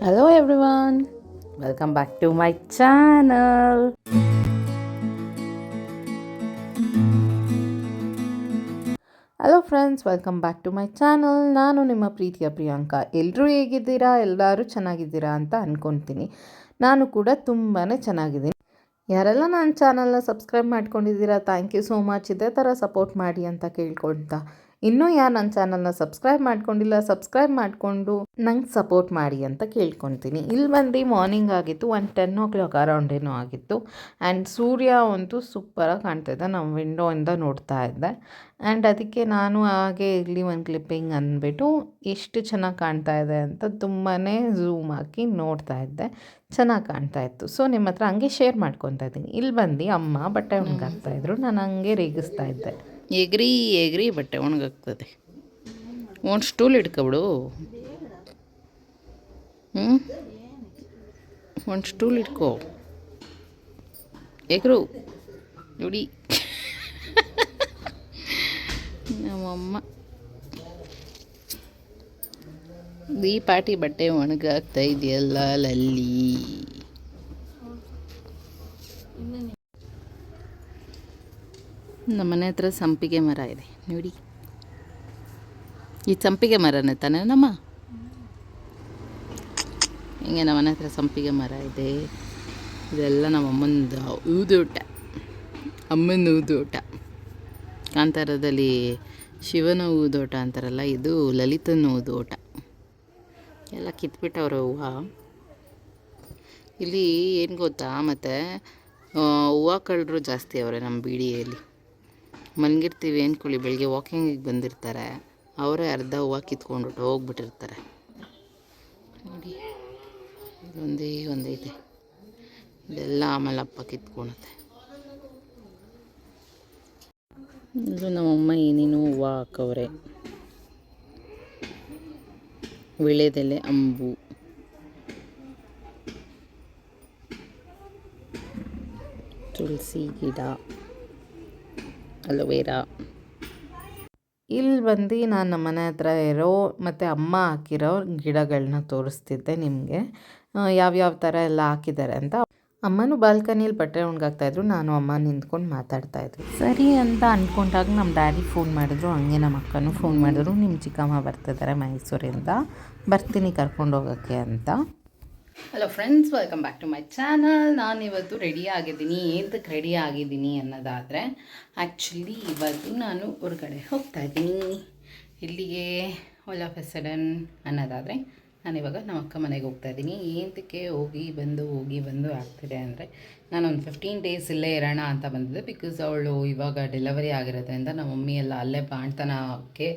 Hello everyone, welcome back to my channel. Hello friends, welcome back to my channel. ನಾನು ನಿಮ್ಮ ಪ್ರೀತಿಯ ಪ್ರಿಯಾಂಕಾ. ಎಲ್ಲರೂ ಹೇಗಿದ್ದೀರಾ? ಎಲ್ಲರೂ ಚೆನ್ನಾಗಿದ್ದೀರಾ ಅಂತ ಅಂದ್ಕೊತೀನಿ. ನಾನು ಕೂಡ ತುಂಬಾ ಚೆನ್ನಾಗಿದ್ದೀನಿ. ಯಾರೆಲ್ಲ ನನ್ನ ಚಾನಲ್ನ ಸಬ್ಸ್ಕ್ರೈಬ್ ಮಾಡ್ಕೊಂಡಿದ್ದೀರಾ, ಥ್ಯಾಂಕ್ ಯು ಸೋ ಮಚ್. ಇದೇ ಥರ ಸಪೋರ್ಟ್ ಮಾಡಿ ಅಂತ ಕೇಳ್ಕೊಳ್ತಾ, ಇನ್ನೂ ಯಾರು ನನ್ನ ಚಾನಲ್ನ ಸಬ್ಸ್ಕ್ರೈಬ್ ಮಾಡ್ಕೊಂಡಿಲ್ಲ, ಸಬ್ಸ್ಕ್ರೈಬ್ ಮಾಡಿಕೊಂಡು ನಂಗೆ ಸಪೋರ್ಟ್ ಮಾಡಿ ಅಂತ ಕೇಳ್ಕೊತೀನಿ. ಇಲ್ಲಿ ಬಂದು ಮಾರ್ನಿಂಗ್ ಆಗಿತ್ತು, 10 o'clock ಅರೌಂಡ್ ಏನೋ ಆಗಿತ್ತು. ಆ್ಯಂಡ್ ಸೂರ್ಯ ಅಂತೂ ಸೂಪರಾಗಿ ಕಾಣ್ತಾಯಿದ್ದೆ. ನಮ್ಮ ವಿಂಡೋಯಿಂದ ನೋಡ್ತಾ ಇದ್ದೆ. ಆ್ಯಂಡ್ ಅದಕ್ಕೆ ನಾನು ಹಾಗೆ ಇಲ್ಲಿ ಒಂದು ಕ್ಲಿಪ್ಪಿಂಗ್ ಅಂದ್ಬಿಟ್ಟು ಎಷ್ಟು ಚೆನ್ನಾಗಿ ಕಾಣ್ತಾ ಇದೆ ಅಂತ ತುಂಬಾ ಝೂಮ್ ಹಾಕಿ ನೋಡ್ತಾ ಇದ್ದೆ. ಚೆನ್ನಾಗಿ ಕಾಣ್ತಾ ಇತ್ತು. ಸೊ ನಿಮ್ಮ ಹತ್ರ ಹಂಗೆ ಶೇರ್ ಮಾಡ್ಕೊತಾ ಇದ್ದೀನಿ. ಇಲ್ಲಿ ಬಂದು ಅಮ್ಮ ಬಟ್ಟೆ ಒಣಗಾಕ್ತಾಯಿದ್ರು, ನಾನು ಹಂಗೆ ರೇಗಿಸ್ತಾ ಇದ್ದೆ. ಎಗ್ರಿ ಬಟ್ಟೆ ಒಣಗಾಗ್ತದೆ. ಒಂದು ಸ್ಟೂಲ್ ಇಟ್ಕೊಬಿಡು. ಒಂದು ಸ್ಟೂಲ್ ಇಟ್ಕೋ. ಎಗ್ರು ನೋಡಿ ನಮ್ಮಮ್ಮ ಈ ಪಾಟಿ ಬಟ್ಟೆ ಒಣಗಾಗ್ತಾ ಇದೆಯಲ್ಲ ಲಲ್ಲಿ. ನಮ್ಮ ಮನೆ ಹತ್ರ ಸಂಪಿಗೆ ಮರ ಇದೆ ನೋಡಿ. ಈ ಸಂಪಿಗೆ ಮರನೇ ತಾನೇ ನಮ್ಮ ಹಿಂಗೆ ನಮ್ಮ ಮನೆ ಹತ್ರ ಸಂಪಿಗೆ ಮರ ಇದೆ. ಇದೆಲ್ಲ ನಮ್ಮ ಅಮ್ಮನ ಊದೋಟ, ಅಮ್ಮನ ಊದೋಟ. ಕಾಂತಾರದಲ್ಲಿ ಶಿವನ ಊದೋಟ ಅಂತಾರಲ್ಲ, ಇದು ಲಲಿತನ ಊದೋಟ. ಎಲ್ಲ ಕಿತ್ಬಿಟ್ಟವ್ರೆ ಹೂವು. ಇಲ್ಲಿ ಏನು ಗೊತ್ತಾ, ಮತ್ತು ಹೂವು ಕಳ್ಳರು ಜಾಸ್ತಿ ಅವರೇ ನಮ್ಮ ಬೀಡಿಯಲ್ಲಿ. ಮಲಗಿರ್ತೀವಿ ಅಂದ್ಕೊಳ್ಳಿ, ಬೆಳಿಗ್ಗೆ ವಾಕಿಂಗಿಗೆ ಬಂದಿರ್ತಾರೆ, ಅವರೇ ಅರ್ಧ ಹೂವು ಕಿತ್ಕೊಂಡು ಹೋಗ್ಬಿಟ್ಟಿರ್ತಾರೆ ನೋಡಿ. ಒಂದೈತೆ, ಇದೆಲ್ಲ ಆಮೇಲೆ ಅಪ್ಪ ಕಿತ್ಕೊಳುತ್ತೆ. ಇದು ನಮ್ಮಮ್ಮ ಏನೇನು ಹೂವು ಹಾಕವ್ರೆ. ವಿಳೆದೆಲೆ ಅಂಬು, ತುಳಸಿ ಗಿಡ, ಅಲೋವೆರಾ. ಇಲ್ಲಿ ಬಂದು ನಾನು ನಮ್ಮ ಮನೆ ಹತ್ರ ಇರೋ ಮತ್ತು ಅಮ್ಮ ಹಾಕಿರೋ ಗಿಡಗಳನ್ನ ತೋರಿಸ್ತಿದ್ದೆ ನಿಮಗೆ, ಯಾವ್ಯಾವ ಥರ ಎಲ್ಲ ಹಾಕಿದ್ದಾರೆ ಅಂತ. ಅಮ್ಮನೂ ಬಾಲ್ಕನಿಯಲ್ಲಿ ಬಟ್ಟೆ ಒಣಗಾಕ್ತಾಯಿದ್ರು, ನಾನು ಅಮ್ಮ ನಿಂತ್ಕೊಂಡು ಮಾತಾಡ್ತಾಯಿದ್ರು. ಸರಿ ಅಂತ ಅಂದ್ಕೊಂಡಾಗ ನಮ್ಮ ಡ್ಯಾಡಿ ಫೋನ್ ಮಾಡಿದ್ರು, ಹಂಗೆ ನಮ್ಮ ಅಕ್ಕನೂ ಫೋನ್ ಮಾಡಿದ್ರು, ನಿಮ್ಮ ಚಿಕ್ಕಮ್ಮ ಬರ್ತಿದ್ದಾರೆ ಮೈಸೂರಿಂದ, ಬರ್ತೀನಿ ಕರ್ಕೊಂಡು ಹೋಗೋಕ್ಕೆ ಅಂತ. Hello friends, welcome back to my channel. ನಾನಿವತ್ತು ರೆಡಿ ಆಗಿದ್ದೀನಿ. ಏನಕ್ಕೆ ರೆಡಿ ಆಗಿದ್ದೀನಿ ಅನ್ನೋದಾದರೆ, ಆ್ಯಕ್ಚುಲಿ ಇವತ್ತು ನಾನು ಹೊರಗಡೆ ಹೋಗ್ತಾಯಿದ್ದೀನಿ. ಇಲ್ಲಿಗೆ ಆಲ್ ಆಫ್ ಎ ಸಡನ್ ಅನ್ನೋದಾದರೆ, ನಾನಿವಾಗ ನಮ್ಮ ಅಕ್ಕ ಮನೆಗೆ ಹೋಗ್ತಾಯಿದ್ದೀನಿ. ಏನಕ್ಕೆ ಹೋಗಿ ಬಂದು ಆಗ್ತಿದೆ ಅಂದರೆ, ನಾನೊಂದು 15 days ಇಲ್ಲೇ ಇರೋಣ ಅಂತ ಬಂದಿದ್ದೆ. ಬಿಕಾಸ್ ಅವಳು ಇವಾಗ ಡೆಲಿವರಿ ಆಗಿರೋದ್ರಿಂದ ನಮ್ಮ ಮಮ್ಮಿ ಎಲ್ಲ ಅಲ್ಲೇ ಬಾಣ್ತನಕ್ಕೆ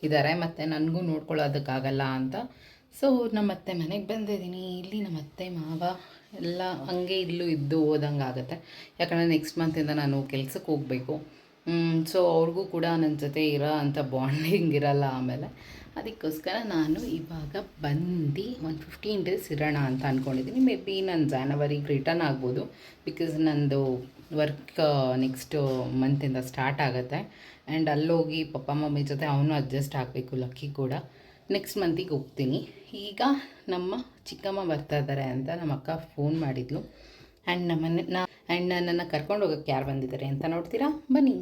ಇದ್ದಾರೆ, ಮತ್ತು ನನಗೂ ನೋಡ್ಕೊಳ್ಳೋದಕ್ಕಾಗಲ್ಲ ಅಂತ. ಸೊ ನಮ್ಮ ಅತ್ತೆ ಮನೆಗೆ ಬಂದಿದ್ದೀನಿ. ಇಲ್ಲಿ ನಮ್ಮ ಅತ್ತೆ ಮಾವ ಎಲ್ಲ ಹಂಗೆ ಇಲ್ಲೂ ಇದ್ದು ಹೋದಂಗೆ ಆಗುತ್ತೆ. ಯಾಕಂದರೆ ನೆಕ್ಸ್ಟ್ ಮಂತಿಂದ ನಾನು ಕೆಲ್ಸಕ್ಕೆ ಹೋಗಬೇಕು. ಸೊ ಅವ್ರಿಗೂ ಕೂಡ ನನ್ನ ಜೊತೆ ಇರೋ ಅಂಥ ಬಾಂಡಿಂಗ್ ಇರಲ್ಲ ಆಮೇಲೆ. ಅದಕ್ಕೋಸ್ಕರ ನಾನು ಇವಾಗ ಬಂದು ಒಂದು 15 days ಇರೋಣ ಅಂತ ಅಂದ್ಕೊಂಡಿದ್ದೀನಿ. ಮೇ ಬಿ ನಾನು ಜಾನ್ವರಿಗೆ ರಿಟರ್ನ್ ಆಗ್ಬೋದು. ಬಿಕಾಸ್ ನಂದು ವರ್ಕ್ ನೆಕ್ಸ್ಟ್ ಮಂತಿಂದ ಸ್ಟಾರ್ಟ್ ಆಗುತ್ತೆ. ಆ್ಯಂಡ್ ಅಲ್ಲೋಗಿ ಪಪ್ಪ ಮಮ್ಮಿ ಜೊತೆ ಅವನು ಅಡ್ಜಸ್ಟ್ ಆಗಬೇಕು. ಲಕ್ಕಿ ಕೂಡ ನೆಕ್ಸ್ಟ್ ಮಂತಿಗೆ ಹೋಗ್ತೀನಿ. ಈಗ ನಮ್ಮ ಚಿಕ್ಕಮ್ಮ ಬರ್ತಾ ಇದ್ದಾರೆ ಅಂತ ನಮ್ಮ ಅಕ್ಕ ಫೋನ್ ಮಾಡಿದ್ಲು. ಆ್ಯಂಡ್ ನನ್ನನ್ನು ಕರ್ಕೊಂಡು ಹೋಗೋಕ್ಕೆ ಯಾರು ಬಂದಿದ್ದಾರೆ ಅಂತ ನೋಡ್ತೀರಾ, ಬನ್ನಿ.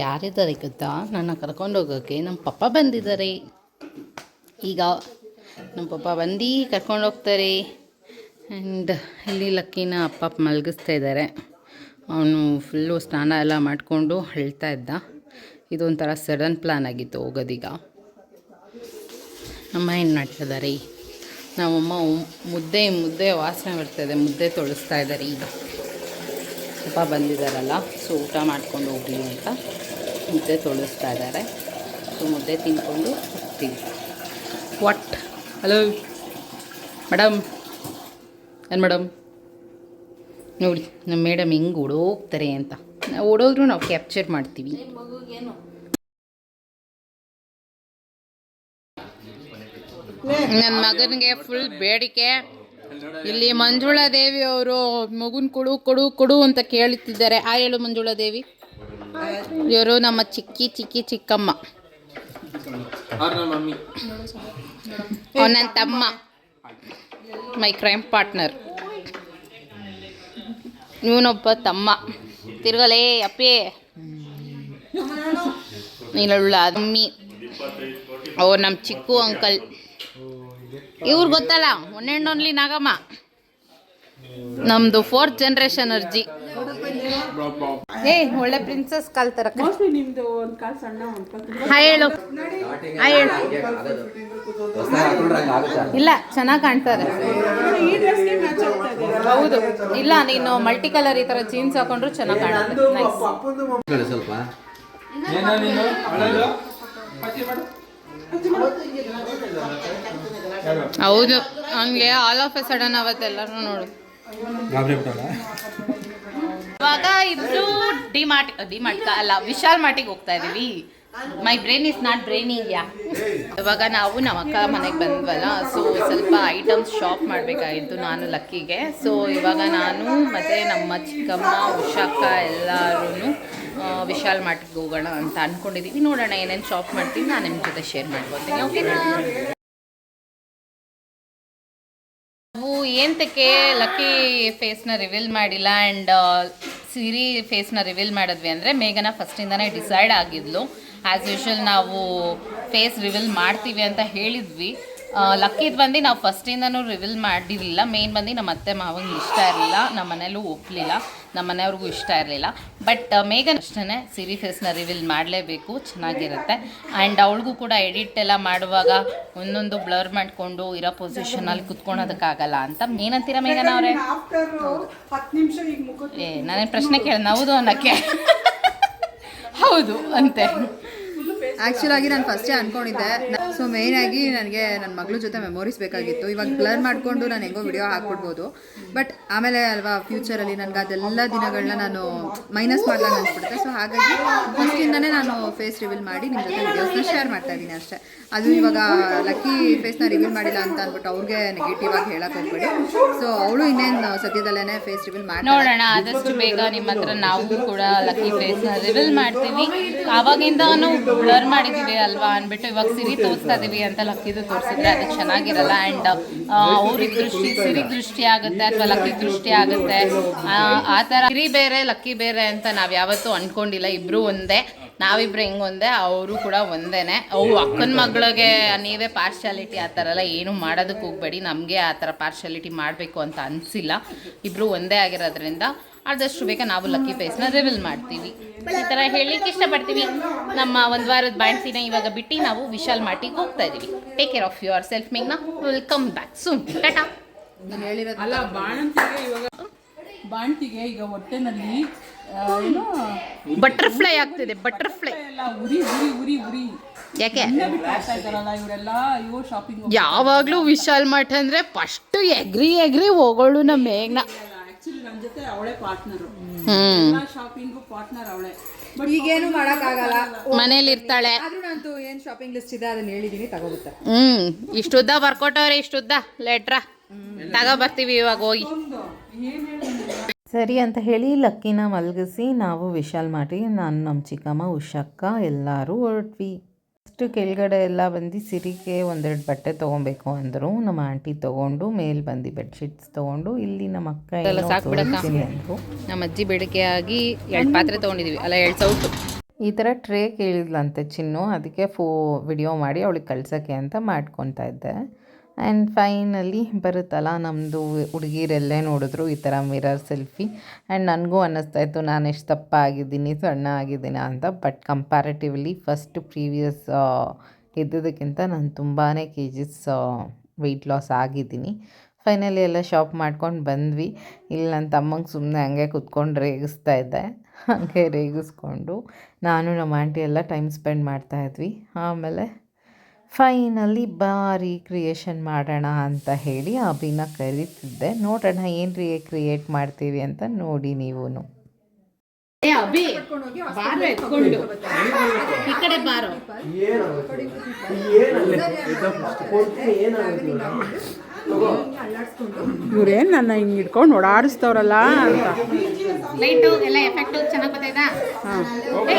ಯಾರಿದ್ದಾರೆ ಗೊತ್ತಾ? ನನ್ನ ಕರ್ಕೊಂಡು ಹೋಗೋಕ್ಕೆ ನಮ್ಮ ಪಪ್ಪ ಬಂದಿದ್ದಾರೆ. ಈಗ ನಮ್ಮ ಪಪ್ಪ ಬಂದು ಕರ್ಕೊಂಡು ಹೋಗ್ತಾರೆ. ಆ್ಯಂಡ್ ಇಲ್ಲಿ ಲಕ್ಕಿನ ಅಪ್ಪ ಮಲಗಿಸ್ತಾ ಇದ್ದಾರೆ. ಅವನು ಫುಲ್ಲು ಸ್ನಾನ ಎಲ್ಲ ಮಾಡಿಕೊಂಡು ಹೇಳ್ತಾ ಇದ್ದ. ಇದೊಂಥರ ಸಡನ್ ಪ್ಲ್ಯಾನ್ ಆಗಿತ್ತು ಹೋಗೋದೀಗ. ಅಮ್ಮ ಏನು ಮಾಡ್ತಿದ್ದಾರೆ? ನಮ್ಮಮ್ಮ ಮುದ್ದೆ ವಾಸನೆ ಬರ್ತಾಯಿದೆ, ಮುದ್ದೆ ತೊಳಿಸ್ತಾ ಇದ್ದಾರೆ. ಈಗ ಅಪ್ಪ ಬಂದಿದ್ದಾರಲ್ಲ, ಸೊ ಊಟ ಮಾಡ್ಕೊಂಡು ಹೋಗಲಿ ಅಂತ ಮುದ್ದೆ ತೊಳಿಸ್ತಾ ಇದ್ದಾರೆ. ಸೊ ಮುದ್ದೆ ತಿಂದ್ಕೊಂಡು ಹೋಗ್ತೀವಿ. ಹಲೋ ಮೇಡಮ್, ಏನು ಮೇಡಮ್ ನೋಡಿ ನಮ್ಮ ಮೇಡಮ್ ಹೆಂಗೆ ಓಡೋಗ್ತಾರೆ ಅಂತ. ನಾವು ಓಡೋದ್ರೂ ನಾವು ಕ್ಯಾಪ್ಚರ್ ಮಾಡ್ತೀವಿ. ನನ್ನ ಮಗನಿಗೆ ಫುಲ್ ಬೇಡಿಕೆ. ಇಲ್ಲಿ ಮಂಜುಳಾ ದೇವಿ ಅವರು ಮಗುನ ಕೊಡು ಕೊಡು ಕೊಡು ಅಂತ ಕೇಳುತ್ತಿದ್ದಾರೆ. ಹೇಳು ಮಂಜುಳಾ ದೇವಿ. ಇವರು ನಮ್ಮ ಚಿಕ್ಕಮ್ಮ. ನನ್ನ ತಮ್ಮ, ಮೈ ಕ್ರೈಮ್ ಪಾರ್ಟ್ನರ್. ಇವನೊಬ್ಬ ತಮ್ಮ. ತಿರ್ಗಲೇ ಅಪ್ಪಿ ನೀನುಳ್ಳ ಅಮ್ಮಿ. ಅವ್ರು ನಮ್ಮ ಚಿಕ್ಕು ಅಂಕಲ್. ಇವ್ರು ಗೊತ್ತಲ್ಲ, ಒನ್ ಆ್ಯಂಡ್ ಓನ್ಲಿ ನಾಗಮ್ಮ. ನಮ್ಮದು 4th ಜನರೇಷನ್ ಅರ್ಜಿ. ಒಳ್ಳೆ ಪ್ರಿನ್ಸಸ್ ಕಾಲ್ ತರ. ಹಾಯ್ ಹೇಳು, ಹಾಯ್ ಹೇಳು. ಇಲ್ಲ, ಚೆನ್ನಾಗಿ ಕಾಣ್ತಾರೆ. ಹೌದು, ಇಲ್ಲ ನೀನು ಮಲ್ಟಿ ಕಲರ್ ಈ ಥರ ಜೀನ್ಸ್ ಹಾಕೊಂಡ್ರು ಚೆನ್ನಾಗಿ ಕಾಣುತ್ತೆ. ಸ್ವಲ್ಪ ಹೌದು, ಹಂಗೆ ಆಲ್ ಆಫ್ ಎ ಸಡನ್ ಅವತ್ತೆಲ್ಲರೂ ನೋಡು. ಇವಾಗ ಇಬ್ರು ಡಿಮಾರ್ಟ್ ಅಲ್ಲ, ವಿಶಾಲ್ ಮಾರ್ಟಿಗೆ ಹೋಗ್ತಾ ಇದೀವಿ. ಮೈ ಬ್ರೈನ್ ಇಸ್ ನಾಟ್ ಬ್ರೈನಿಂಗ್. ಇವಾಗ ನಾವು ನಮ್ಮ ಅಕ್ಕ ಮನೆಗೆ ಬಂದ್ವಲ್ಲ, ಸೊ ಸ್ವಲ್ಪ ಐಟಮ್ಸ್ ಶಾಪ್ ಮಾಡಬೇಕಾಗಿತ್ತು ನಾನು ಲಕ್ಕಿಗೆ. ಸೊ ಇವಾಗ ನಾನು ಮತ್ತು ನಮ್ಮ ಚಿಕ್ಕಮ್ಮ ಉಷಾಕ್ಕ ಎಲ್ಲರೂ ವಿಶಾಲ್ ಮಾರ್ಟಿಗೆ ಹೋಗೋಣ ಅಂತ ಅಂದ್ಕೊಂಡಿದ್ದೀವಿ. ನೋಡೋಣ ಏನೇನು ಶಾಪ್ ಮಾಡ್ತೀನಿ, ನಾನು ನಿಮ್ಮ ಜೊತೆ ಶೇರ್ ಮಾಡ್ಕೊತೀನಿ. ಓಕೆನಾ? ನಾವು ಏಂತಕ್ಕೆ ಲಕ್ಕಿ ಫೇಸ್ನ ರಿವೀಲ್ ಮಾಡಿಲ್ಲ ಆ್ಯಂಡ್ ಸಿರಿ ಫೇಸ್ನ ರಿವೀಲ್ ಮಾಡಿದ್ವಿ ಅಂದರೆ, ಮೇಘನ ಫಸ್ಟಿಂದನೇ ಡಿಸೈಡ್ ಆಗಿದ್ಲು. ಆ್ಯಸ್ ಯೂಶುವಲ್ ನಾವು ಫೇಸ್ ರಿವೀಲ್ ಮಾಡ್ತೀವಿ ಅಂತ ಹೇಳಿದ್ವಿ. ಲಕ್ಕಿದು ಬಂದು ನಾವು ಫಸ್ಟಿಂದನೂ ರಿವೀಲ್ ಮಾಡಿರಲಿಲ್ಲ. ಮೇನ್ ಬಂದು ನಮ್ಮ ಅತ್ತೆ ಮಾವಂಗೆ ಇಷ್ಟ ಇರಲಿಲ್ಲ, ನಮ್ಮ ಮನೇಲೂ ಒಪ್ಪಲಿಲ್ಲ, ನಮ್ಮ ಮನೆಯವ್ರಿಗೂ ಇಷ್ಟ ಇರಲಿಲ್ಲ. ಬಟ್ ಮೇಘನ್ ಅಷ್ಟೇ ಸಿರಿ ಫೇಸ್ನ ರಿವೀಲ್ ಮಾಡಲೇಬೇಕು, ಚೆನ್ನಾಗಿರುತ್ತೆ. ಆ್ಯಂಡ್ ಅವಳಿಗೂ ಕೂಡ ಎಡಿಟ್ ಎಲ್ಲ ಮಾಡುವಾಗ ಒಂದೊಂದು ಬ್ಲರ್ ಮಾಡಿಕೊಂಡು ಇರೋ ಪೊಸಿಷನಲ್ಲಿ ಕುತ್ಕೊಳೋದಕ್ಕಾಗಲ್ಲ ಅಂತ. ಏನಂತೀರ ಮೇಘನ ಅವರೇ? ನಾನೇನು ಪ್ರಶ್ನೆ ಕೇಳಿದೆ, ಹೌದು ಅನ್ನೋಕ್ಕೆ ಹೌದು ಅಂತೆ. ಆ್ಯಕ್ಚುಲಾಗಿ ನಾನು ಫಸ್ಟೇ ಅಂದ್ಕೊಂಡಿದ್ದೆ. ಸೊ ಮೇಯ್ನಾಗಿ ನನಗೆ ನನ್ನ ಮಗಳ ಜೊತೆ ಮೆಮೊರೀಸ್ ಬೇಕಾಗಿತ್ತು. ಇವಾಗ ಬ್ಲರ್ ಮಾಡಿಕೊಂಡು ನಾನು ಹೆಂಗೋ ವಿಡಿಯೋ ಹಾಕ್ಕೊಡ್ಬೋದು, ಬಟ್ ಆಮೇಲೆ ಅಲ್ವಾ ಫ್ಯೂಚರಲ್ಲಿ ನನಗೆ ಅದೆಲ್ಲ ದಿನಗಳನ್ನ ನಾನು ಮೈನಸ್ ಮಾಡ್ದಂಗೆ ಅನ್ಸ್ಬಿಡುತ್ತೆ. ಸೊ ಹಾಗಾಗಿ ಫಸ್ಟಿಂದನೇ ನಾನು ಫೇಸ್ ರಿವೀಲ್ ಮಾಡಿ ನಿಮ್ಮ ಜೊತೆ ವಿಡಿಯೋಸ್ನ ಶೇರ್ ಮಾಡ್ತಾ ಇದ್ದೀನಿ ಅಷ್ಟೇ. ಅದು ಇವಾಗ ಲಕ್ಕಿ ಫೇಸ್ನ ರಿವೀಲ್ ಮಾಡಿಲ್ಲ ಅಂತ ಅಂದ್ಬಿಟ್ಟು ಅವ್ರಿಗೆ ನೆಗೆಟಿವ್ ಆಗಿ ಹೇಳಕ್ಕೆ ಹೋಗ್ಬೇಡಿ. ಸೊ ಅವಳು ಇನ್ನೇನು ಸದ್ಯದಲ್ಲೇ ಫೇಸ್ ರಿವೀಲ್ ಮಾಡಿ ನೋಡೋಣ, ಆದಷ್ಟು ಬೇಗ ನಿಮ್ಮ ಹತ್ರ ನಾವು ಕೂಡ ಲಕ್ಕಿ ಫೇಸ್ನ ರಿವೀಲ್ ಮಾಡ್ತೀವಿ. ಆವಾಗಿಂದನೂ ಬ್ಲರ್ ಮಾಡಿದ್ದೀವಿ ಅಲ್ವಾ ಅಂದ್ಬಿಟ್ಟು ಇವಾಗ ಸಿರಿ ತೋರಿಸ್ತಾ ಇದೀವಿ ಅಂತ ಲಕ್ಕಿದು ತೋರಿಸಿದ್ರೆ ಅದು ಚೆನ್ನಾಗಿರಲ್ಲ. ಆ್ಯಂಡ್ ಅವ್ರಿಗೆ ಸಿರಿ ದೃಷ್ಟಿ ಆಗುತ್ತೆ ಅಥವಾ ಲಕ್ಕಿ ದೃಷ್ಟಿ ಆಗುತ್ತೆ. ಆ ಥರ ಸಿರಿ ಬೇರೆ ಲಕ್ಕಿ ಬೇರೆ ಅಂತ ನಾವು ಯಾವತ್ತೂ ಅಂದ್ಕೊಂಡಿಲ್ಲ. ಇಬ್ಬರು ಒಂದೇ, ನಾವಿಬ್ರು ಹೆಂಗೆ ಒಂದೇ, ಅವರು ಕೂಡ ಒಂದೇನೆ. ಅವು ಅಕ್ಕನ ಮಗಳಿಗೆ ನೀವೇ ಪಾರ್ಶಾಲಿಟಿ ಆ ಥರ ಎಲ್ಲ ಏನೂ ಮಾಡೋದಕ್ಕೆ ಹೋಗಬೇಡಿ. ನಮಗೆ ಆ ಥರ ಪಾರ್ಶಾಲಿಟಿ ಮಾಡಬೇಕು ಅಂತ ಅನಿಸಿಲ್ಲ. ಇಬ್ಬರು ಒಂದೇ ಆಗಿರೋದ್ರಿಂದ ಆದಷ್ಟು ಬೇಗ ನಾವು ಲಕ್ಕಿ ಫೇಸ್ನ ರಿವೀಲ್ ಮಾಡ್ತೀವಿ. ಈ ಥರ ಹೇಳಲಿಕ್ಕೆ ಇಷ್ಟಪಡ್ತೀವಿ. ನಮ್ಮ ಒಂದು ವಾರದ ಬಾಣ್ತಿನ ಇವಾಗ ಬಿಟ್ಟು ನಾವು ವಿಶಾಲ್ ಮಾರ್ಟಿಗೆ ಹೋಗ್ತಾ ಇದ್ದೀವಿ. Take care of yourself ಮೇಘ್ನಾ. Will come back soon. Tata. ಅಲ್ಲ, ಬಾಣ್ತಿಗೆ ಈಗ ಹೊಟ್ಟೆನಲ್ಲಿ ಏನು ಬಟರ್ಫ್ಲೈ ಆಗ್ತಿದೆ. ಬಟರ್ಫ್ಲೈ ಎಲ್ಲ ಉರಿ ಉರಿ ಉರಿ ಉರಿ ಯಾಕೆ ಬಿಟ್ಟಾಗ್ತಾ ಇದ್ದಾರಲ್ಲ ಇವರೆಲ್ಲ. ಇವು ಶಾಪಿಂಗ್ ಯಾವಾಗಲೂ ವಿಶಾಲ್ ಮಾರ್ಟ್ ಅಂದರೆ ಫಸ್ಟು ಎಗ್ರಿ ಹೋಗೋಳು ನಮ್ಮ ಮೇಘ್ನಾ. ಆಕ್ಚುಲಿ ನನ್ನ ಜೊತೆ ಅವಳೇ ಪಾರ್ಟ್ನರು, ಶಾಪಿಂಗು ಪಾರ್ಟ್ನರ್ ಅವಳೇ. ಬಟ್ ಈಗೇನು ಮಾಡೋಕ್ಕಾಗಲ್ಲ, ಮನೇಲಿ ಇರ್ತಾಳೆ. ಆದ್ರೂ ನಂದು ಏನು ಶಾಪಿಂಗ್ ಲಿಸ್ಟ್ ಇದೆ ಅದನ್ನ ಹೇಳಿದ್ದೀನಿ, ತಗೋಗುತ್ತೆ. ಇಷ್ಟುದ್ದ ಬರ್ಕೊಟ್ಟವ್ರೆ, ಇಷ್ಟುದ್ದ ಲೆಟ್ರ ತಗೋ ಬರ್ತೀವಿ ಇವಾಗ ಹೋಗಿ. ಸರಿ ಅಂತ ಹೇಳಿ ಲಕ್ಕಿನ ಮಲಗಿಸಿ ನಾವು ವಿಶಾಲ್ ಮಾರ್ಟಿಗೆ ನಾನು ನಮ್ಮ ಚಿಕ್ಕಮ್ಮ ಉಷಕ್ಕ ಎಲ್ಲರೂ ಹೊರಟ್ವಿ. ಫಸ್ಟು ಕೆಳಗಡೆ ಎಲ್ಲ ಬಂದು ಸಿರಿಗೆ ಒಂದೆರಡು ಬಟ್ಟೆ ತೊಗೊಬೇಕು ಅಂದರು. ನಮ್ಮ ಆಂಟಿ ತೊಗೊಂಡು ಮೇಲೆ ಬಂದು ಬೆಡ್ಶೀಟ್ಸ್ ತೊಗೊಂಡು ಇಲ್ಲಿ ನಮ್ಮ ಅಕ್ಕ ಎಲ್ಲ ಸಾಕ್ಬಿಡಕ್ಕ. ನಮ್ಮ ಅಜ್ಜಿ ಬೇಡಿಕೆಯಾಗಿ 2 ಪಾತ್ರೆ ತೊಗೊಂಡಿದ್ದೀವಿ, ಅಲ್ಲ 2 ಸೌಟು. ಈ ಥರ ಟ್ರೇ ಕೇಳಿದ್ಲಂತೆ ಚಿನ್ನು, ಅದಕ್ಕೆ ವಿಡಿಯೋ ಮಾಡಿ ಅವಳಿಗೆ ಕಳ್ಸೋಕ್ಕೆ ಅಂತ ಮಾಡ್ಕೊತಾ ಇದ್ದೆ. ಆ್ಯಂಡ್ ಫೈನಲಿ ಬರುತ್ತಲ್ಲ ನಮ್ಮದು ಹುಡುಗಿರೆಲ್ಲೇ ನೋಡಿದ್ರು ಈ ಥರ ಮಿರರ್ ಸೆಲ್ಫಿ. ಆ್ಯಂಡ್ ನನಗೂ ಅನ್ನಿಸ್ತಾಯಿತ್ತು ನಾನು ಎಷ್ಟು ದಪ್ಪ ಆಗಿದ್ದೀನಿ, ಸಣ್ಣ ಆಗಿದ್ದೀನಿ ಅಂತ. ಬಟ್ ಕಂಪ್ಯಾರಿಟಿವ್ಲಿ ಫಸ್ಟ್ ಪ್ರೀವಿಯಸ್ ಇದ್ದದಕ್ಕಿಂತ ನಾನು ತುಂಬಾ KGs ವೆಯ್ಟ್ ಲಾಸ್ ಆಗಿದ್ದೀನಿ. ಫೈನಲಿ ಎಲ್ಲ ಶಾಪ್ ಮಾಡ್ಕೊಂಡು ಬಂದ್ವಿ. ಇಲ್ಲಿ ನನ್ನ ತಮ್ಮಂಗೆ ಸುಮ್ಮನೆ ಹಂಗೆ ಕುತ್ಕೊಂಡು ರೇಗಿಸ್ತಾ ಇದ್ದೆ. ಹಾಗೆ ರೇಗಿಸ್ಕೊಂಡು ನಾನು ನಮ್ಮ ಆಂಟಿ ಎಲ್ಲ ಟೈಮ್ ಸ್ಪೆಂಡ್ ಮಾಡ್ತಾಯಿದ್ವಿ. ಆಮೇಲೆ ಫೈನಲಿ ರೀಕ್ರಿಯೇಷನ್ ಮಾಡೋಣ ಅಂತ ಹೇಳಿ ಅಭಿನ ಕರೀತಿದ್ದೆ. ನೋಡೋಣ ಏನು ಕ್ರಿಯೇಟ್ ಮಾಡ್ತೀವಿ ಅಂತ ನೋಡಿ ನೀವು. ಅಭಿ ಬಾರೋ, ಎತ್ಕೊಂಡು ಈ ಕಡೆ ಬಾರೋ. ಇವ್ರೇನು ನನ್ನ ಹಿಂಗೆ ಇಟ್ಕೊಂಡು ಓಡಾಡಿಸ್ತವ್ರಲ್ಲ ಅಂತ. ಲೈಟು ಎಲ್ಲ ಎಫೆಕ್ಟು ಚೆನ್ನಾಗಿ ಬರ್ತೈತಾ?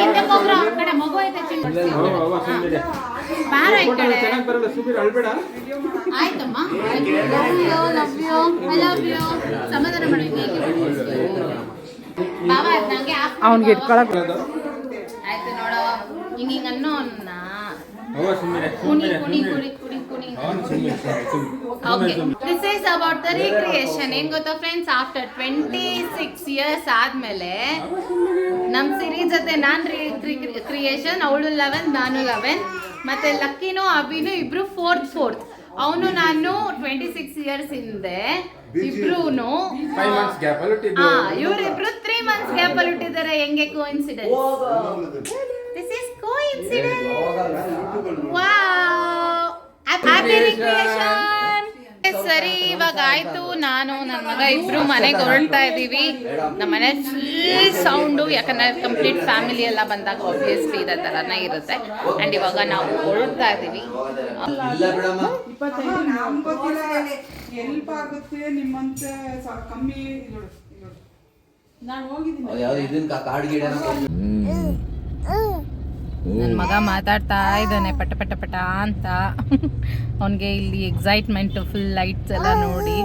ಹಿಂದೆ ಹೋಗ್ರು, ಆ ಕಡೆ ಮಗು ಐತೆ ಬಾರ ಈ ಕಡೆ. ಆಯ್ತಮ್ಮ, love you I love you. ಸಮಾಧಾನ ಮಾಡಿ ಬಾಬಾ ನಂಗೆ ಅವ್ನಿಗೆ ಇಟ್ಕೊಳಕ್ ಆಯ್ತು ನೋಡು, ಹಿಂಗೆ ಅನ್ನೋ ಅನ್ನ ಕುಣಿ ಕುಣಿ ಕುಣಿ ಕುಣಿ ಕುಣಿ. Okay, this is about the recreation. ಏನ್ ಗೊತ್ತಾ ಫ್ರೆಂಡ್ಸ್, ಆಫ್ಟರ್ 26 years ಆದ್ಮೇಲೆ ನಮ್ಮ ಸಿರಿ ಜೊತೆ ನಾನು ಕ್ರಿಯೇಷನ್, ಅವಳು 11 ನಾನು 11, ಮತ್ತೆ ಲಕ್ಕಿನೂ ಅಭಿನೂ ಇಬ್ರು 4th. ಅವನು ನಾನು 26 years ಹಿಂದೆ ಇಬ್ರೂನು ಇವರಿಬ್ರು 3 months ಗ್ಯಾಪ್ ಅಲ್ಲಿ ಹುಟ್ಟಿದ್ದಾರೆ. ಹೆಂಗೆ coincidence? This is coincidence. Wow, happy recreation. ಸರಿ, ಇವಾಗ ಆಯ್ತು, ನಾನು ನನ್ನ ಮಗ ಇಬ್ರು ಮನೆಗೆ ಹೊರಡ್ತಾ ಇದ್ದೀವಿ. ನಮ್ಮ ಮನೆ ಫುಲ್ ಸೌಂಡು, ಯಾಕಂದ್ರೆ ಕಂಪ್ಲೀಟ್ ಫ್ಯಾಮಿಲಿ ಎಲ್ಲ ಬಂದಾಗ ಆಬ್ವಿಯಸ್ಲಿ ಇರೋ ಥರನೇ ಇರುತ್ತೆ. ಆ್ಯಂಡ್ ಇವಾಗ ನಾವು ಹೊರಡ್ತಾ ಇದ್ದೀವಿ. ಹೆಲ್ಪ್ ಆಗುತ್ತೆ ನಿಮ್ಮಂತೆ ಕಮ್ಮಿ. ನಾನು ಹೋಗಿದ್ದೀನಿ. ನನ್ನ ಮಗ ಮಾತಾಡ್ತಾ ಇದ್ದಾನೆ ಪಟ ಪಟ ಪಟ ಅಂತ. ಅವನಿಗೆ ಇಲ್ಲಿ ಎಕ್ಸೈಟ್ಮೆಂಟು, ಫುಲ್ ಲೈಟ್ಸ್ ಎಲ್ಲ ನೋಡಿ.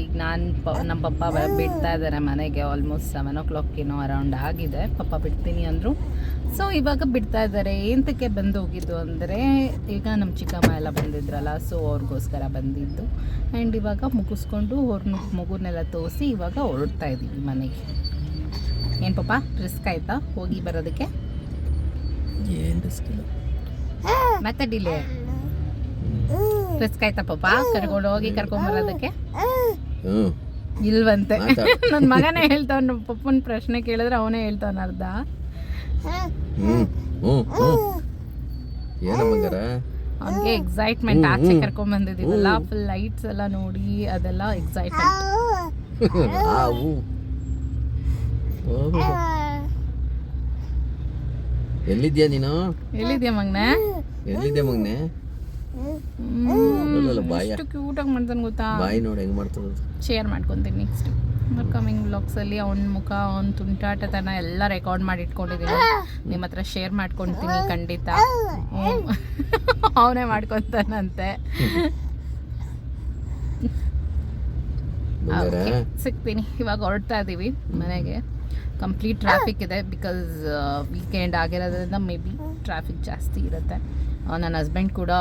ಈಗ ನಮ್ಮ ಪಪ್ಪ ಬಿಡ್ತಾ ಇದ್ದಾರೆ ಮನೆಗೆ. ಆಲ್ಮೋಸ್ಟ್ 7 o'clock ಏನೋ ಅರೌಂಡ್ ಆಗಿದೆ. ಪಪ್ಪ ಬಿಡ್ತೀನಿ ಅಂದರು. ಸೊ ಇವಾಗ ಬಿಡ್ತಾ ಇದ್ದಾರೆ. ಎಂತಕ್ಕೆ ಬಂದು ಹೋಗಿದ್ದು ಅಂದರೆ, ಈಗ ನಮ್ಮ ಚಿಕ್ಕಮ್ಮ ಎಲ್ಲ ಬಂದಿದ್ರಲ್ಲ, ಸೊ ಅವ್ರಿಗೋಸ್ಕರ ಬಂದಿದ್ದು. ಆ್ಯಂಡ್ ಇವಾಗ ಮುಗಿಸ್ಕೊಂಡು ಅವ್ರನ್ನ ಮಗುನೆಲ್ಲ ತೋರಿಸಿ ಇವಾಗ ಹೊರಡ್ತಾ ಇದ್ದೀವಿ ಮನೆಗೆ. ಏನು ಪಪ್ಪ, ರಿಸ್ಕ್ ಆಯಿತಾ ಹೋಗಿ ಬರೋದಕ್ಕೆ? ಏನು ರಿಸ್ಕ್ ಇಲ್ಲ. ಮತ್ತೆ ಡಿಲೇ ರಿಸ್ಕ್ ಆಯ್ತಾ ಪಪ್ಪ ಕರ್ಕೊಂಡು ಹೋಗಿ ಕರ್ಕೊಂಬರೋದಕ್ಕೆ? ಇಲ್ವಂತೆ. ನನ್ನ ಮಗನೇ ಹೇಳ್ತಾವ, ಪಪ್ಪನ ಪ್ರಶ್ನೆ ಕೇಳಿದ್ರೆ ಅವನೇ ಹೇಳ್ತಾವನ ಅರ್ಧ. ಅವನಿಗೆ ಎಕ್ಸೈಟ್ಮೆಂಟ್. ಆಚೆ ಕರ್ಕೊಂಡ್ ಬಂದಿದ್ದೀವಲ್ಲ, ಫುಲ್ ಲೈಟ್ಸ್ ಎಲ್ಲ ನೋಡಿ ಅದೆಲ್ಲ ಎಕ್ಸೈಟ್ಮೆಂಟ್. ಎಲ್ಲಿದ್ಯಾ ನೀನು? ಎಲ್ಲಿದ್ಯಾ ಮಗ್ನೆ? ಬಾಯಿ ಎಷ್ಟು ಕ್ಯೂಟಾಗಿ ಮಾಡ್ತಾನೆ ಗೊತ್ತಾ? ಬಾಯಿ ನೋಡಿ ಹೆಂಗ್ ಮಾಡ್ತದ. ಶೇರ್ ಮಾಡ್ಕೊತೀನಿ ನೆಕ್ಸ್ಟ್ ಕಮಿಂಗ್ ವ್ಲಾಗ್ಸಲ್ಲಿ. ಅವನ ಮುಖ, ಅವನ ತುಂಟಾಟತನ ಎಲ್ಲ ರೆಕಾರ್ಡ್ ಮಾಡಿ ಇಟ್ಕೊಂಡಿದ್ದೀನಿ. ನಿಮ್ಮ ಹತ್ರ ಶೇರ್ ಮಾಡ್ಕೊತೀನಿ ಖಂಡಿತ. ಅವನೇ ಮಾಡ್ಕೊತಾನಂತೆ. ಸಿಗ್ತೀನಿ. ಇವಾಗ ಹೊರಡ್ತಾ ಇದ್ದೀವಿ ಮನೆಗೆ. ಕಂಪ್ಲೀಟ್ ಟ್ರಾಫಿಕ್ ಇದೆ, ಬಿಕಾಸ್ ವೀಕೆಂಡ್ ಆಗಿರೋದ್ರಿಂದ ಮೇ ಬಿ ಟ್ರಾಫಿಕ್ ಜಾಸ್ತಿ ಇರುತ್ತೆ. ನನ್ನ ಹಸ್ಬೆಂಡ್ ಕೂಡ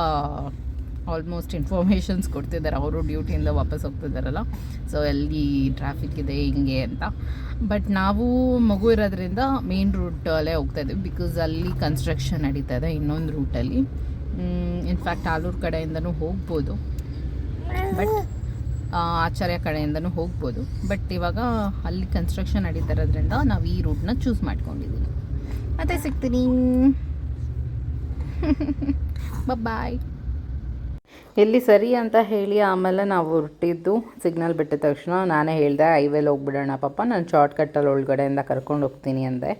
ಆಲ್ಮೋಸ್ಟ್ ಇನ್ಫಾರ್ಮೇಷನ್ಸ್ ಕೊಡ್ತಿದ್ದಾರೆ. ಅವರು ಡ್ಯೂಟಿಯಿಂದ ವಾಪಸ್ ಹೋಗ್ತಿದ್ದಾರಲ್ಲ, ಸೊ ಎಲ್ಲಿ ಟ್ರಾಫಿಕ್ ಇದೆ ಹಿಂಗೆ ಅಂತ. ಬಟ್ ನಾವು ಮಗು ಇರೋದ್ರಿಂದ ಮೇನ್ ರೂಟಲ್ಲೇ ಹೋಗ್ತಾಯಿದ್ವಿ, ಬಿಕಾಸ್ ಅಲ್ಲಿ ಕನ್ಸ್ಟ್ರಕ್ಷನ್ ನಡೀತಾ ಇದೆ ಇನ್ನೊಂದು ರೂಟಲ್ಲಿ. ಇನ್ಫ್ಯಾಕ್ಟ್ ಆಲೂರು ಕಡೆಯಿಂದನೂ ಹೋಗ್ಬೋದು, ಬಟ್ ಆಚಾರ್ಯ ಕಡೆಯಿಂದನೂ ಹೋಗ್ಬೋದು. ಬಟ್ ಇವಾಗ ಅಲ್ಲಿ ಕನ್ಸ್ಟ್ರಕ್ಷನ್ ನಡೀತಾ ಇರೋದ್ರಿಂದ ನಾವು ಈ ರೂಟ್ನ ಚೂಸ್ ಮಾಡ್ಕೊಂಡಿದ್ದೀವಿ. ಮತ್ತೆ ಸಿಗ್ತೀನಿ. ಬಾಯ್. ಎಲ್ಲಿ ಸರಿ ಅಂತ ಹೇಳಿ ಆಮೇಲೆ ನಾವು ಹೊರಟಿದ್ದು. ಸಿಗ್ನಲ್ ಬಿಟ್ಟಿದ ತಕ್ಷಣ ನಾನೇ ಹೇಳಿದೆ, ಹೈವೇಲಿ ಹೋಗ್ಬಿಡೋಣ ಪಪ್ಪ, ನಾನು ಶಾರ್ಟ್ಕಟ್ಟಲ್ಲಿ ಒಳಗಡೆಯಿಂದ ಕರ್ಕೊಂಡು ಹೋಗ್ತೀನಿ ಅಂದೆ.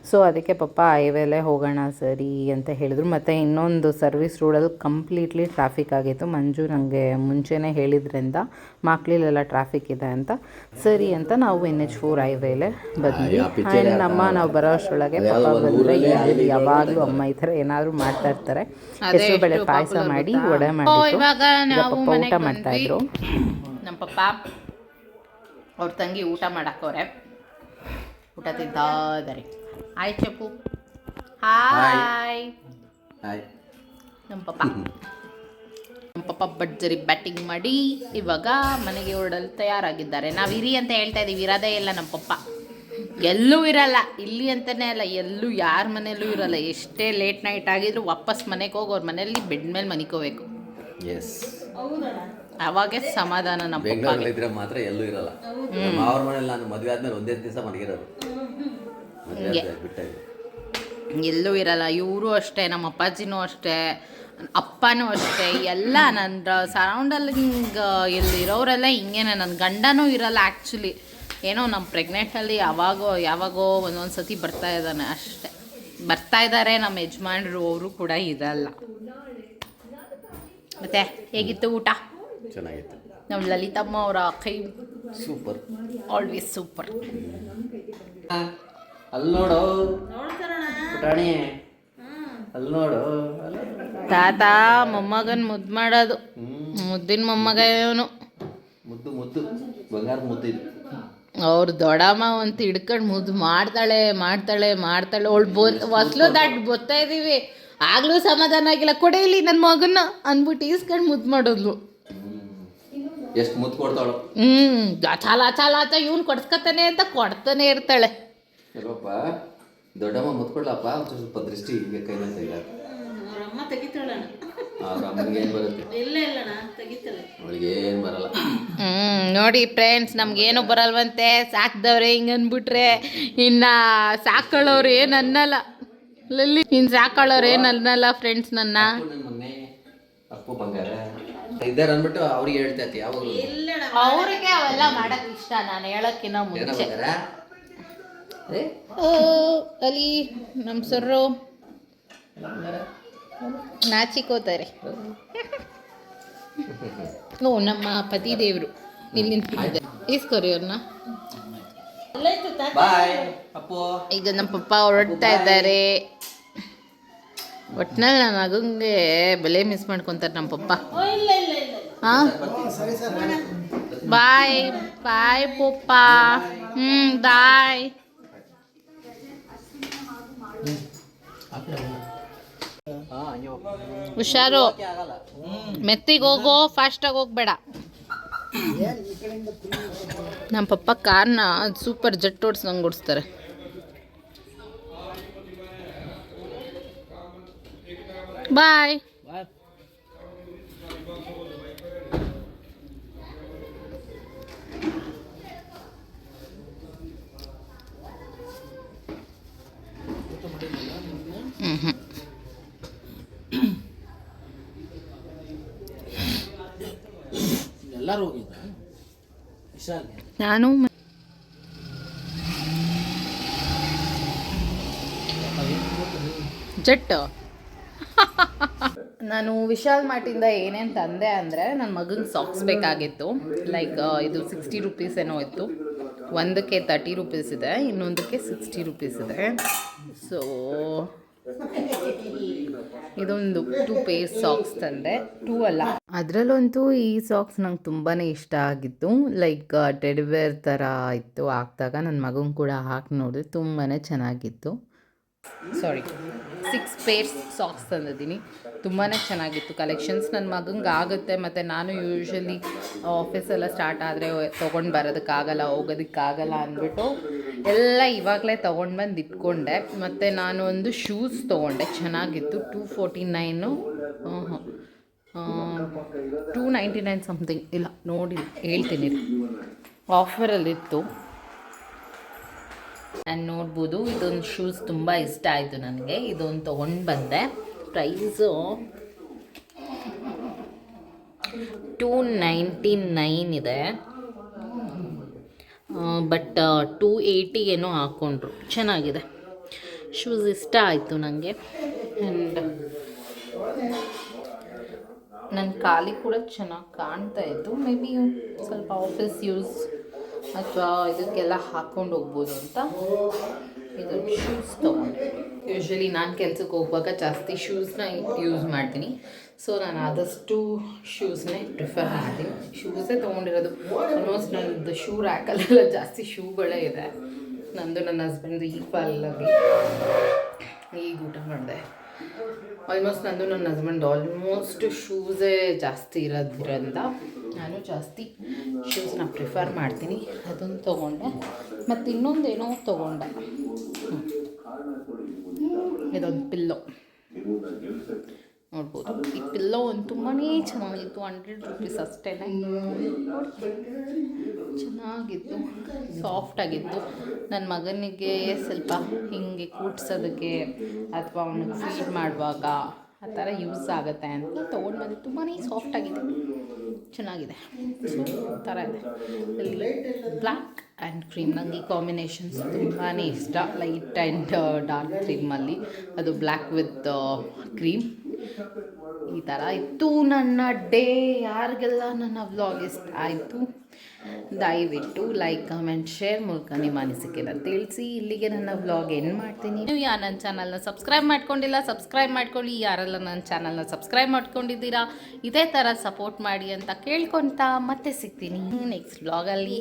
ಸೊ ಅದಕ್ಕೆ ಪಪ್ಪ ಹೈವೇಲೇ ಹೋಗೋಣ ಸರಿ ಅಂತ ಹೇಳಿದ್ರು. ಮತ್ತು ಇನ್ನೊಂದು ಸರ್ವಿಸ್ ರೋಡಲ್ಲಿ ಕಂಪ್ಲೀಟ್ಲಿ ಟ್ರಾಫಿಕ್ ಆಗಿತ್ತು. ಮಂಜು ನನಗೆ ಮುಂಚೆನೇ ಹೇಳಿದ್ರಿಂದ ಮಾಕ್ಲಿಲೆಲ್ಲ ಟ್ರಾಫಿಕ್ ಇದೆ ಅಂತ. ಸರಿ ಅಂತ ನಾವು NH4 ಹೈವೇಲೆ ಬಂದ್ವಿ. ಆ್ಯಂಡ್ ನಮ್ಮ ನಾವು ಬರೋ ಅಷ್ಟರೊಳಗೆ ಪಪ್ಪ ಬಂದರೆ ಯಾವಾಗಲೂ ಅಮ್ಮ ಈ ಥರ ಏನಾದರೂ ಮಾಡ್ತಾ ಇರ್ತಾರೆ. ಹೆಸರು ಬೇಳೆ ಪಾಯಸ ಮಾಡಿ ವಡೆ ಮಾಡಿಬಿಟ್ಟು ಪಪ್ಪ ಊಟ ಮಾಡ್ತಾಯಿದ್ರು. ನಮ್ಮ ಪಪ್ಪ ಅವ್ರ ತಂಗಿ ಊಟ ಮಾಡಕ್ಕವ್ರೆ, ಊಟ ತಿಂತಾ ಇದ್ದಾರೆ. ಹಾಯ್ ಚಪ್ಪು. ಹಾಯ್. ನಮ್ಮ ಪಪ್ಪ ಭರ್ಜರಿ ಬ್ಯಾಟಿಂಗ್ ಮಾಡಿ ಇವಾಗ ಮನೆಗೆ ಹೊರಡಲು ತಯಾರಾಗಿದ್ದಾರೆ. ನಾವು ಇರಿ ಅಂತ ಹೇಳ್ತಾ ಇದ್ದೀವಿ, ಇರೋದೇ ಇಲ್ಲ ನಮ್ಮ ಪಪ್ಪ. ಎಲ್ಲೂ ಇರಲ್ಲ, ಇಲ್ಲಿ ಅಂತಲೇ ಅಲ್ಲ, ಎಲ್ಲೂ ಯಾರ ಮನೆಯಲ್ಲೂ ಇರಲ್ಲ. ಎಷ್ಟೇ ಲೇಟ್ ನೈಟ್ ಆಗಿದ್ರು ವಾಪಸ್ ಮನೆಗೆ ಹೋಗಿ ಅವ್ರ ಮನೆಯಲ್ಲಿ ಬೆಡ್ ಮೇಲೆ ಮನಿಕೋಬೇಕು. ಅವಾಗೆ ಸಮಾಧಾನ. ನಮ್ಮ ಬೆಂಗಳೂರಲ್ಲಿದ್ರೆ ಮಾತ್ರ ಎಲ್ಲೂ ಇರಲ್ಲ. ಅವ್ರ ಮನೇಲಿ ನಾನು ಮದುವೆ ಆದ್ಮೇಲೆ ಒಂದೇ ದಿವಸ ಮನೆಗಿರೋದು, ಎಲ್ಲೂ ಇರಲ್ಲ. ಇವರು ಅಷ್ಟೇ, ನಮ್ಮ ಅಪ್ಪಾಜಿನೂ ಅಷ್ಟೇ, ಅಪ್ಪನೂ ಅಷ್ಟೇ. ಎಲ್ಲ ನನ್ನ ಸರೌಂಡಲ್ಲಿಂಗ್ ಎಲ್ಲಿರೋರೆಲ್ಲ ಹಿಂಗೇನೆ. ನನ್ನ ಗಂಡನೂ ಇರಲ್ಲ ಆ್ಯಕ್ಚುಲಿ. ಏನೋ ನಮ್ಮ ಪ್ರೆಗ್ನೆಂಟಲ್ಲಿ ಯಾವಾಗೋ ಒಂದೊಂದು ಸತಿ ಬರ್ತಾ ಇದ್ದಾನೆ ಅಷ್ಟೇ, ಬರ್ತಾ ಇದ್ದಾರೆ. ನಮ್ಮ ಯಜಮಾನ್ರು ಅವರು ಕೂಡ ಇರಲ್ಲ. ಮತ್ತೆ ಹೇಗಿತ್ತು ಊಟ? ಚೆನ್ನಾಗಿತ್ತು. ನಮ್ಮ ಲಲಿತಮ್ಮ ಅವರ ಕೈ ಸೂಪರ್. Always super. ಅಲ್ಲಿ ನೋಡು ಪುಟಾಣಿ, ಅಲ್ಲಿ ನೋಡು. ತಾತ ಮೊಮ್ಮಗನ್ ಮುದ್ದು ಮಾಡೋದು, ಮುದ್ದಿನ ಮೊಮ್ಮಗ ಇವನು. ಮುದ್ದು ಮುದ್ದು ಬಂಗಾರದ ಮುದ್ದು ಇದು. ಅವ್ರು ದೊಡ್ಡಮ್ಮ ಅಂತ ಹಿಡ್ಕೊಂಡು ಮುದ್ದು ಮಾಡ್ತಾಳೆ ಹೊಸ್ಲು ದಾಟ್ ಬರ್ತಾ ಇದ್ದೀವಿ ಆಗ್ಲೂ ಸಮಾಧಾನ ಆಗಿಲ್ಲ. ಕೊಡೇಲಿ ನನ್ನ ಮಗನ್ನ ಅಂದ್ಬಿಟ್ಟು ಈಸ್ಕೊಂಡು ಮುದ್ದು ಮಾಡೋದ್ಲು. ಎಷ್ಟು ಮುದ್ದು ಕೊಡ್ತಾಳು. ಚಾಲ ಇವ್ನು ಕೊಡ್ಸ್ಕೊತಾನೆ ಅಂತ ಕೊಡ್ತಾನೆ ಇರ್ತಾಳೆ. ಎಲ್ಲಪ್ಪ ದೊಡ್ಡಮ್ಮ ಮುದ್ದು ಕೊಡ್ಲಪ್ಪ, ಸ್ವಲ್ಪ ದೃಷ್ಟಿ ಹೀಗೆ ಕೈನ ತೆಗಿಲ. ಅವ್ರಮ್ಮ ತೆಗಿತಾಳ, ಅವ್ರ ಅಮ್ಮನಿಗೆ ಏನು ಬರುತ್ತೆ? ಇಲ್ಲ ಇಲ್ಲಣ್ಣ ತೆಗಿತಾಳೆ, ಅವಳಿಗೆ ಏನು ಬರಲ್ಲ. ನೋಡಿ ಫ್ರೆಂಡ್ಸ್, ನಮ್ಗೇನು ಬರಲ್ವಂತೆ, ಸಾಕ್ದವ್ರೆ ಹಿಂಗೆ ಅಂದ್ಬಿಟ್ರೆ ಇನ್ನು ಸಾಕೊಳ್ಳೋರು ಏನು ಅನ್ನಲ್ಲ. ಲಲ್ಲಿ ಇನ್ನು ಸಾಕೊಳ್ಳೋರು ಏನು ಅನ್ನಲ್ಲ ಫ್ರೆಂಡ್ಸ್. ನನ್ನ ನನ್ನ ಮೊನ್ನೆ ಅಪ್ಪು ಬಂಗಾರ ಇದ್ದಾರೆ ಅಂದ್ಬಿಟ್ಟು ಅವ್ರಿಗೆ ಹೇಳ್ತೈತಿ ಯಾವಾಗಲೂ. ಅವ್ರಿಗೆ ಅವೆಲ್ಲ ಮಾಡಕ್ ಇಷ್ಟ, ನಾನು ಹೇಳೋಕ್ಕಿಂತ ಮುಂಚೆ. ಅಲ್ಲಿ ನಮ್ಮ ಸರ್ರು ನಾಚಿಕೋತಾರೆ. ಓ ನಮ್ಮ ಪತಿ ದೇವರು ಇಲ್ಲಿ ನಿಂತಿದ್ದಾರೆ, ಈಸ್ಕೊರಿ ಅವ್ರನ್ನ. ಬಾಯ್ ಅಪ್ಪು. ಈಗ ನಮ್ಮ ಪಪ್ಪ ಹೊರಡ್ತಾ ಇದ್ದಾರೆ. ಒಟ್ನಲ್ಲಿ ನನ್ನ ಮಗಂಗೆ ಬೆಲೆ ಮಿಸ್ ಮಾಡ್ಕೊತಾರೆ ನಮ್ಮ ಪಪ್ಪ. ಹಾಂ ಬಾಯ್ ಬಾಯ್ ಪಪ್ಪ. ಬಾಯ್. ಹುಷಾರು, ಮೆತ್ತಿಗೆ ಹೋಗೋ, ಫಾಸ್ಟಾಗಿ ಹೋಗ್ಬೇಡ. ನಮ್ಮ ಪಪ್ಪ ಕಾರ್ನ ಸೂಪರ್ ಜೆಟ್ ಓಡಿಸ್ದಂಗೆ ಓಡಿಸ್ತಾರೆ. ಬಾಯ್. ನಾನು ಜೆಟ್ ನಾನು ವಿಶಾಲ್ ಮಾರ್ಟಿಂದ ಏನೇನು ತಂದೆ ಅಂದರೆ, ನನ್ನ ಮಗಂಗೆ ಸಾಕ್ಸ್ ಬೇಕಾಗಿತ್ತು. ಲೈಕ್ ಇದು 60 ರುಪೀಸ್ ಏನೋ ಇತ್ತು. ಒಂದಕ್ಕೆ 30 ರುಪೀಸ್ ಇದೆ, ಇನ್ನೊಂದಕ್ಕೆ 60 ರುಪೀಸ್ ಇದೆ. ಸೊ ಇದೊಂದು 2 ಪೇರ್ ಸಾಕ್ಸ್ ತಂದೆ, 2 ಅಲ್ಲ. ಅದರಲ್ಲಂತೂ ಈ ಸಾಕ್ಸ್ ನಂಗೆ ತುಂಬಾ ಇಷ್ಟ ಆಗಿತ್ತು. ಲೈಕ್ ಟೆಡಿಬೇರ್ ಥರ ಇತ್ತು. ಹಾಕಿದಾಗ ನನ್ನ ಮಗನ ಕೂಡ ಹಾಕಿ ನೋಡಿದ್ರೆ ತುಂಬಾ ಚೆನ್ನಾಗಿತ್ತು. 6 ಪೇರ್ಸ್ ಸಾಕ್ಸ್ ತಂದಿದ್ದೀನಿ. ತುಂಬಾ ಚೆನ್ನಾಗಿತ್ತು ಕಲೆಕ್ಷನ್ಸ್. ನನ್ನ ಮಗಂಗೆ ಆಗುತ್ತೆ, ಮತ್ತು ನಾನು ಯೂಶ್ವಲಿ ಆಫೀಸೆಲ್ಲ ಸ್ಟಾರ್ಟ್ ಆದರೆ ತೊಗೊಂಡು ಬರೋದಕ್ಕಾಗಲ್ಲ, ಹೋಗೋದಕ್ಕಾಗಲ್ಲ ಅಂದ್ಬಿಟ್ಟು ಎಲ್ಲ ಇವಾಗಲೇ ತೊಗೊಂಡು ಬಂದು ಇಟ್ಕೊಂಡೆ. ಮತ್ತು ನಾನು ಒಂದು ಶೂಸ್ ತೊಗೊಂಡೆ, ಚೆನ್ನಾಗಿತ್ತು. 249 299 ಸಮಥಿಂಗ್, ಇಲ್ಲ ನೋಡಿ ಹೇಳ್ತೀನಿ, ಆಫರಲ್ಲಿತ್ತು. ನಾನು ನೋಡ್ಬೋದು. ಇದೊಂದು ಶೂಸ್ ತುಂಬ ಇಷ್ಟ ಆಯಿತು ನನಗೆ, ಇದೊಂದು ತೊಗೊಂಡು ಬಂದೆ. ಪ್ರೈಸು 299 ಇದೆ, ಬಟ್ 280 ಏನೋ ಹಾಕ್ಕೊಂಡ್ರು. ಚೆನ್ನಾಗಿದೆ ಶೂಸ್, ಇಷ್ಟ ಆಯಿತು ನನಗೆ. ಆ್ಯಂಡ್ ನನ್ನ ಕಾಲಿಗೆ ಕೂಡ ಚೆನ್ನಾಗಿ ಕಾಣ್ತಾ ಇತ್ತು. ಮೇ ಬಿ ಸ್ವಲ್ಪ ಆಫೀಸ್ ಯೂಸ್ ಅಥವಾ ಇದಕ್ಕೆಲ್ಲ ಹಾಕ್ಕೊಂಡು ಹೋಗ್ಬೋದು ಅಂತ ಇದೊಂದು ಶೂಸ್ ತೊಗೊಂಡೆ. ಯೂಶ್ವಲಿ ನಾನು ಕೆಲ್ಸಕ್ಕೆ ಹೋಗುವಾಗ ಜಾಸ್ತಿ ಶೂಸ್ನ ಯೂಸ್ ಮಾಡ್ತೀನಿ. ಸೊ ನಾನು ಆದಷ್ಟು ಶೂಸ್ನೇ ಪ್ರಿಫರ್ ಮಾಡ್ತೀನಿ. ಶೂಸೇ ತೊಗೊಂಡಿರೋದು. ಆಲ್ಮೋಸ್ಟ್ ನನ್ನದು ಶೂ ರ್ಯಾಕಲ್ಲೆಲ್ಲ ಜಾಸ್ತಿ ಶೂಗಳೇ ಇದೆ. ನಂದು ನನ್ನ ಹಸ್ಬೆಂಡ್ದು ಈಕ್ವಲ್ಲಾಗಿ. ಈಗ ಊಟ ಮಾಡಿದೆ. ಆಲ್ಮೋಸ್ಟ್ ನಂದು ನನ್ನ ಹಸ್ಬೆಂಡ್ ಆಲ್ಮೋಸ್ಟ್ ಶೂಸೇ ಜಾಸ್ತಿ ಇರೋದ್ರಿಂದ ನಾನು ಜಾಸ್ತಿ ಶೂಸ್ನ ಪ್ರಿಫರ್ ಮಾಡ್ತೀನಿ. ಅದನ್ನು ತೊಗೊಂಡೆ. ಮತ್ತು ಇನ್ನೊಂದೇನೋ ತೊಗೊಂಡೆ, ಇದೊಂದು ಪಿಲ್ಲೋ ನೋಡ್ಬೋದು. ಈ ಪಿಲ್ಲೋ ಒಂದು ತುಂಬಾ ಚೆನ್ನಾಗಿತ್ತು. 100 ರುಪೀಸ್ ಅಷ್ಟೇ. ಚೆನ್ನಾಗಿತ್ತು, ಸಾಫ್ಟಾಗಿತ್ತು. ನನ್ನ ಮಗನಿಗೆ ಸ್ವಲ್ಪ ಹಿಂಗೆ ಕೂಡ್ಸೋದಕ್ಕೆ ಅಥವಾ ಅವನಿಗೆ ಫೀಡ್ ಮಾಡುವಾಗ ಆ ಥರ ಯೂಸ್ ಆಗುತ್ತೆ ಅಂತ ತೊಗೊಂಡು ಬಂದು. ತುಂಬಾ ಸಾಫ್ಟಾಗಿದೆ, ಚೆನ್ನಾಗಿದೆ. ಸೊ ಆ ಥರ ಇದೆ. ಇಲ್ಲಿ ಬ್ಲ್ಯಾಕ್ ಆ್ಯಂಡ್ ಕ್ರೀಮ್, ನನಗೆ ಈ ಕಾಂಬಿನೇಷನ್ಸ್ ತುಂಬಾ ಇಷ್ಟ. ಲೈಟ್ ಆ್ಯಂಡ್ ಡಾರ್ಕ್ ಕ್ರೀಮಲ್ಲಿ, ಅದು ಬ್ಲ್ಯಾಕ್ ವಿತ್ ಕ್ರೀಮ್. ಈ ಥರ ಇತ್ತು ನನ್ನ ಡೇ. ಯಾರಿಗೆಲ್ಲ ನನ್ನ ವ್ಲಾಗ್ ಇಷ್ಟ ಆಯಿತು ದಯವಿಟ್ಟು ಲೈಕ್ ಕಮೆಂಟ್ ಶೇರ್ ಮೂಲಕ ನಿಮ್ಮ ಅನಿಸಿಕೆನ ತಿಳಿಸಿ. ಇಲ್ಲಿಗೆ ನನ್ನ ವ್ಲಾಗ್ ಎಂಡ್ ಮಾಡ್ತೀನಿ. ನೀವು ಯಾರು ನನ್ನ ಚಾನಲ್ನ ಸಬ್ಸ್ಕ್ರೈಬ್ ಮಾಡ್ಕೊಂಡಿಲ್ಲ ಸಬ್ಸ್ಕ್ರೈಬ್ ಮಾಡ್ಕೊಳ್ಳಿ. ಯಾರೆಲ್ಲ ನನ್ನ ಚಾನಲ್ನ ಸಬ್ಸ್ಕ್ರೈಬ್ ಮಾಡ್ಕೊಂಡಿದ್ದೀರಾ ಇದೇ ಥರ ಸಪೋರ್ಟ್ ಮಾಡಿ ಅಂತ ಕೇಳ್ಕೊತಾ ಮತ್ತೆ ಸಿಗ್ತೀನಿ ನೆಕ್ಸ್ಟ್ ವ್ಲಾಗಲ್ಲಿ.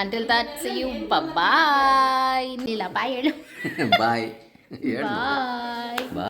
Until that see you bye. ಇಲ್ಲ ಬಾಯ್ ಹೇಳು ಬಾಯ್ ಬಾಯ್.